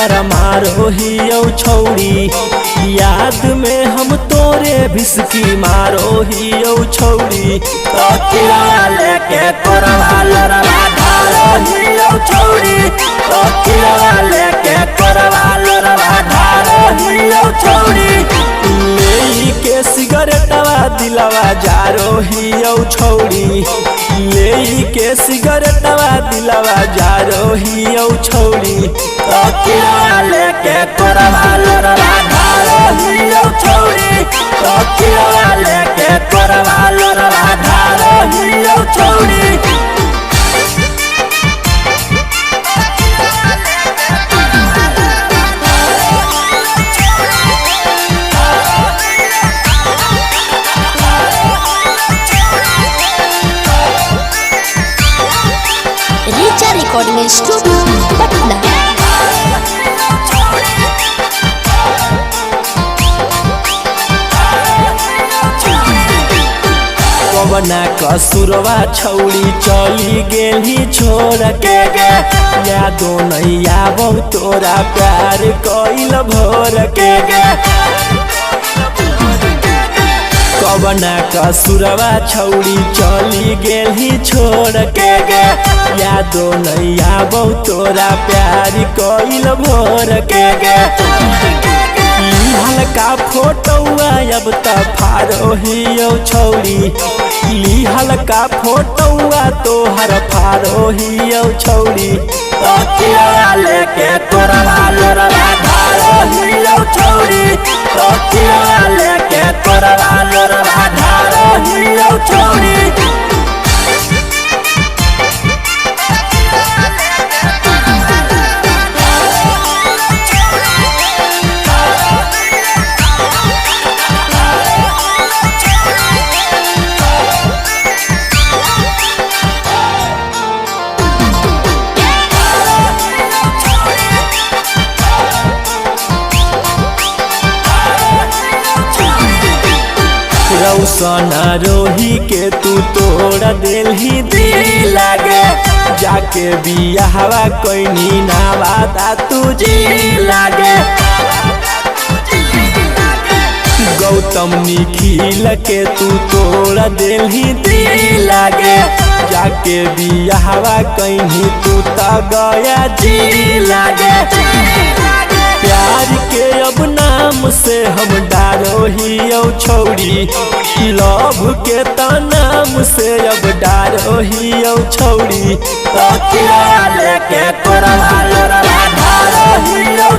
लरा मारो हियो छौड़ी। याद में हम तोरे भिसकी मारो हियो छौड़ी। तकिया लेके कोरवा लरा धारो हियो छौड़ी। तकिया लेके कोरवा लरा धारो हियो छौड़ी। ले के सिगरेटवा दिलवा जारो हियो छौड़ी। ले के सिगरेटवा दिलवा जारो हियो छौड़ी। तकिया लेके कोरवा लरा धारो हियो छौड़ी। तकिया लेके कोरवा लरा धारो हियो छौड़ी। Richa recording studio Patna. कवना कसुरवा छौड़ी चली गेली छोड़ के गे। यादो नहीं आवो तोरा प्यार कइल भोर के गे। कवना कसुरवा छौड़ी चली गेली छोड़ के गे। यादो नहीं आवो तोरा प्यार कइल भोर के गे। हल्का फोटोआ अब त फारो हियो छौड़ी। हल्का फोटोआ तोहर फारो हियो छौड़ी। तकिया लेके कोरवा लरा धारो हियो छौड़ी। तकिया लेके कोरवा लरा धारो हियो छौड़ी। रौसना रोही के तू तोड़ दिलही दिल लागे। जाके बियाहवा कोई ना वादा तुझे लागे। गौतम निखिल के तू तोड़ दिलही दिल लागे। जाके बियाहवा कहीं तू त गया जी लागे। प्यार के अब नाम से हम डारो हियो छौड़ी। लव के त नाम से अब डारो हियो छौड़ी। तकिया लेके कोरवा लरा धारो हियो